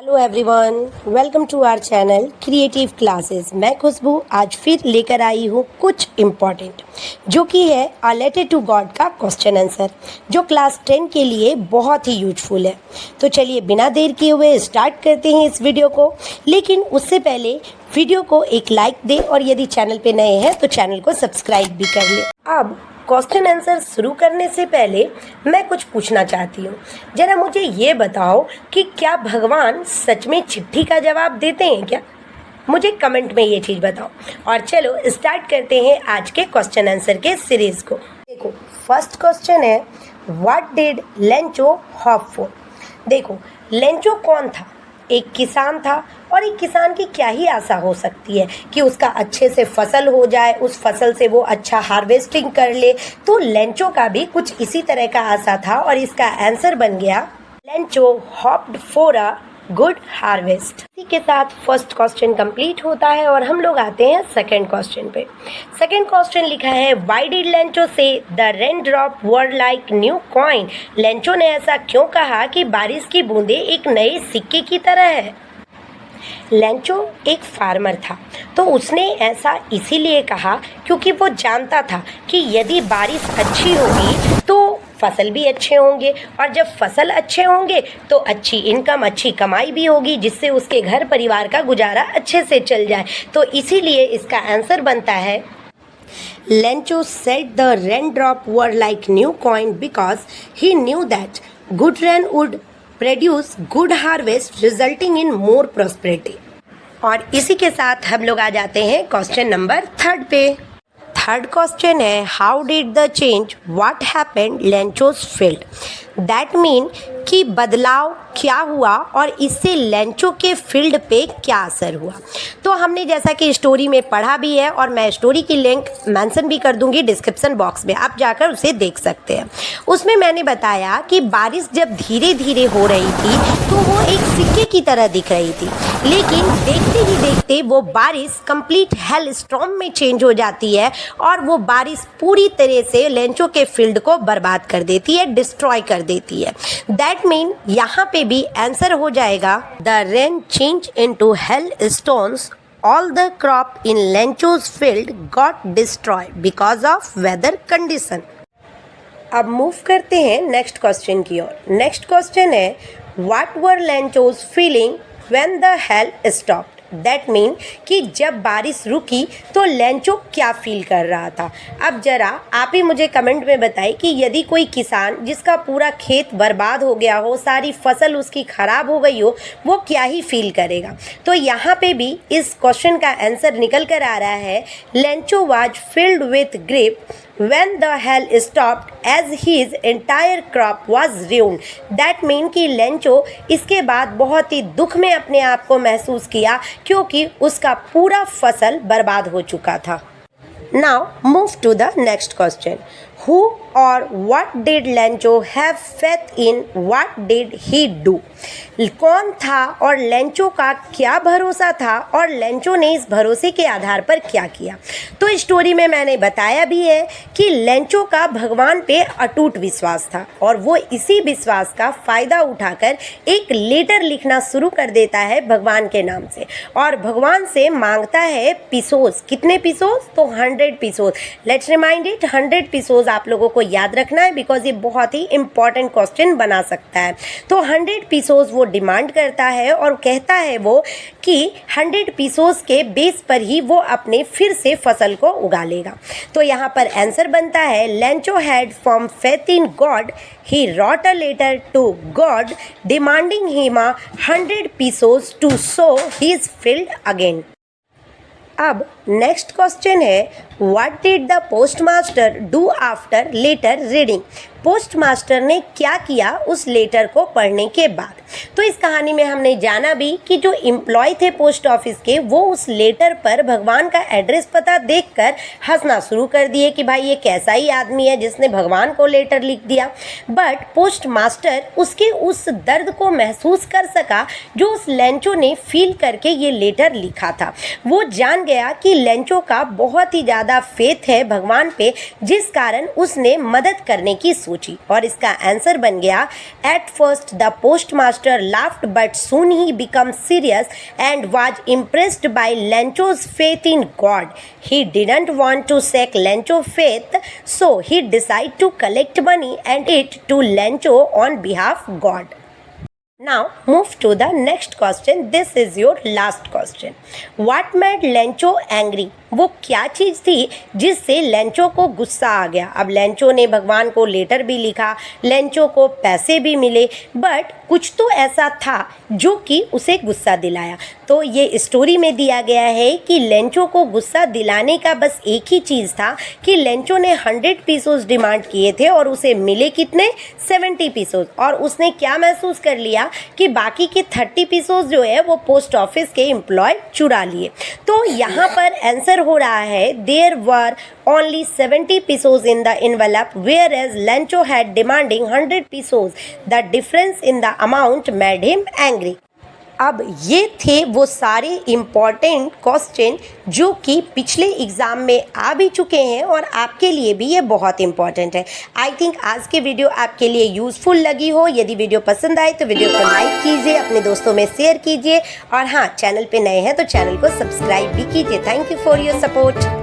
Hello everyone, welcome to our channel creative classes. मैं खुशबू आज फिर लेकर आई हूँ कुछ इम्पॉर्टेंट जो कि है अ लेटर टू गॉड का क्वेश्चन आंसर, जो क्लास 10 के लिए बहुत ही यूजफुल है। तो चलिए बिना देर किए हुए स्टार्ट करते हैं इस वीडियो को। लेकिन उससे पहले वीडियो को एक लाइक दें और यदि चैनल पे नए हैं तो चैनल को सब्सक्राइब भी कर लें। अब क्वेश्चन आंसर शुरू करने से पहले मैं कुछ पूछना चाहती हूँ। जरा मुझे ये बताओ कि क्या भगवान सच में चिट्ठी का जवाब देते हैं क्या? मुझे कमेंट में ये चीज़ बताओ। और चलो स्टार्ट करते हैं आज के क्वेश्चन आंसर के सीरीज को। देखो, फर्स्ट क्वेश्चन है, what did Lencho hope for? देखो, लेंचो कौन था? एक किसान था, और एक किसान की क्या ही आशा हो सकती है कि उसका अच्छे से फसल हो जाए, उस फसल से वो अच्छा हार्वेस्टिंग कर ले। तो लेंचो का भी कुछ इसी तरह का आशा था और इसका आंसर बन गया Lencho hoped for a good harvest. इसी के साथ फर्स्ट क्वेश्चन कंप्लीट होता है और हम लोग आते हैं सेकंड क्वेश्चन पे। सेकंड क्वेश्चन लिखा है, व्हाई डिड लेंचो से the rain drop were like new coin? Lencho ने ऐसा क्यों कहा कि बारिश की बूंदें एक नए सिक्के की तरह है? लेंचो एक फार्मर था, तो उसने ऐसा इसीलिए कहा क्योंकि वो जानता था कि यदि बारिश अच्छी होगी तो फसल भी अच्छे होंगे, और जब फसल अच्छे होंगे तो अच्छी इनकम, अच्छी कमाई भी होगी, जिससे उसके घर परिवार का गुजारा अच्छे से चल जाए। तो इसीलिए इसका आंसर बनता है, Lencho said the rain drop were like new coin because he knew that good rain would produce good harvest resulting in more prosperity. और इसी के साथ हम लोग आ जाते हैं क्वेश्चन नंबर 3 पे। थर्ड क्वेश्चन है, how did the change what happened लेंचोस फील्ड? दैट मीन कि बदलाव क्या हुआ और इससे लेंचो के फील्ड पे क्या असर हुआ। तो हमने जैसा कि स्टोरी में पढ़ा भी है, और मैं स्टोरी की लिंक मेंशन भी कर दूंगी डिस्क्रिप्शन बॉक्स में, आप जाकर उसे देख सकते हैं। उसमें मैंने बताया कि बारिश जब धीरे धीरे हो रही थी तो वो एक सिक्के की तरह दिख रही थी, लेकिन देखते ही देखते वो बारिश कंप्लीट हेल स्टॉर्म में चेंज हो जाती है और वो बारिश पूरी तरह से लेंचो के फील्ड को बर्बाद कर देती है, डिस्ट्रॉय कर देती है। दैट मीन यहाँ पे भी आंसर हो जाएगा, the rain change into hail stones, all the crop in Lencho's field got destroy because of weather condition. अब मूव करते हैं नेक्स्ट क्वेश्चन की ओर। नेक्स्ट क्वेश्चन है, what were Lencho's feeling when the hail stopped? That mean कि जब बारिश रुकी तो लेंचो क्या फील कर रहा था। अब जरा आप ही मुझे कमेंट में बताएं कि यदि कोई किसान जिसका पूरा खेत बर्बाद हो गया हो, सारी फसल उसकी खराब हो गई हो, वो क्या ही फील करेगा। तो यहाँ पे भी इस क्वेश्चन का आंसर निकल कर आ रहा है, Lencho was filled with grip when the hail stopped as his entire crop was ruined. That mean कि लेंचो इसके बाद बहुत ही दुख में अपने आप को महसूस किया क्योंकि उसका पूरा फसल बर्बाद हो चुका था। Now move to the next question. Who or what did Lencho have faith in? What did he do? कौन था और लेंचो का क्या भरोसा था और लेंचो ने इस भरोसे के आधार पर क्या किया? तो स्टोरी में मैंने बताया भी है कि लेंचो का भगवान पे अटूट विश्वास था और वो इसी विश्वास का फ़ायदा उठाकर एक लेटर लिखना शुरू कर देता है भगवान के नाम से, और भगवान से मांगता है पीसोस। कितने पीसोस? तो 100 pesos. Let's remind it, 100 pesos आप लोगों को याद रखना है बिकॉज ये बहुत ही इंपॉर्टेंट क्वेश्चन बना सकता है। तो 100 पीसोस वो डिमांड करता है और कहता है वो कि 100 पीसोस के बेस पर ही वो अपने फिर से फसल को उगा लेगा। तो यहाँ पर आंसर बनता है, Lencho had form faith in God, he wrote a letter to God demanding him 100 pesos to sow his field again. अब नेक्स्ट क्वेश्चन है, what did the postmaster do after letter reading? Postmaster ने क्या किया उस letter को पढ़ने के बाद? तो इस कहानी में हमने जाना भी कि जो एम्प्लॉय थे पोस्ट ऑफिस के, वो उस लेटर पर भगवान का एड्रेस पता देखकर हंसना शुरू कर दिए कि भाई ये कैसा ही आदमी है जिसने भगवान को लेटर लिख दिया। बट पोस्ट मास्टर उसके उस दर्द को महसूस कर सका जो उस लेंचो ने फील करके ये लेटर लिखा था। वो जान गया कि लेंचो का बहुत ही ज़्यादा फेथ है भगवान पे, जिस कारण उसने मदद करने की सोची और इसका आंसर बन गया at first the postmaster laughed but soon he become serious and was impressed by Lencho's faith in God. He didn't want to shake Lencho faith, so he decide to collect money and it to Lencho on behalf God. Now move to the next question. This is your last question. What made Lencho angry? वो क्या चीज़ थी जिससे Lencho को गुस्सा आ गया. अब Lencho ने भगवान को लेटर भी लिखा, लेंचो को पैसे भी मिले, बट कुछ तो ऐसा था जो कि उसे गुस्सा दिलाया. तो ये स्टोरी में दिया गया है कि लेंचो को गुस्सा दिलाने का बस एक ही चीज़ था कि लेंचो ने 100 पीसोस डिमांड किए थे और उसे मिले कितने 70 पीसोस. और उसने क्या महसूस कर लिया कि बाकी के 30 पीसोस जो है वो पोस्ट ऑफिस के एम्प्लॉय चुरा लिए. तो यहाँ पर आंसर हो रहा है there were only 70 pesos in the envelope whereas Lencho had demanding 100 pesos. The difference in the amount made him angry. अब ये थे वो सारे इम्पॉर्टेंट क्वेश्चन जो कि पिछले एग्ज़ाम में आ भी चुके हैं और आपके लिए भी ये बहुत इंपॉर्टेंट है. आई थिंक आज की वीडियो आपके लिए यूज़फुल लगी हो. यदि वीडियो पसंद आए तो वीडियो को लाइक कीजिए, अपने दोस्तों में शेयर कीजिए और हाँ, चैनल पे नए हैं तो चैनल को सब्सक्राइब भी कीजिए. Thank you for your support.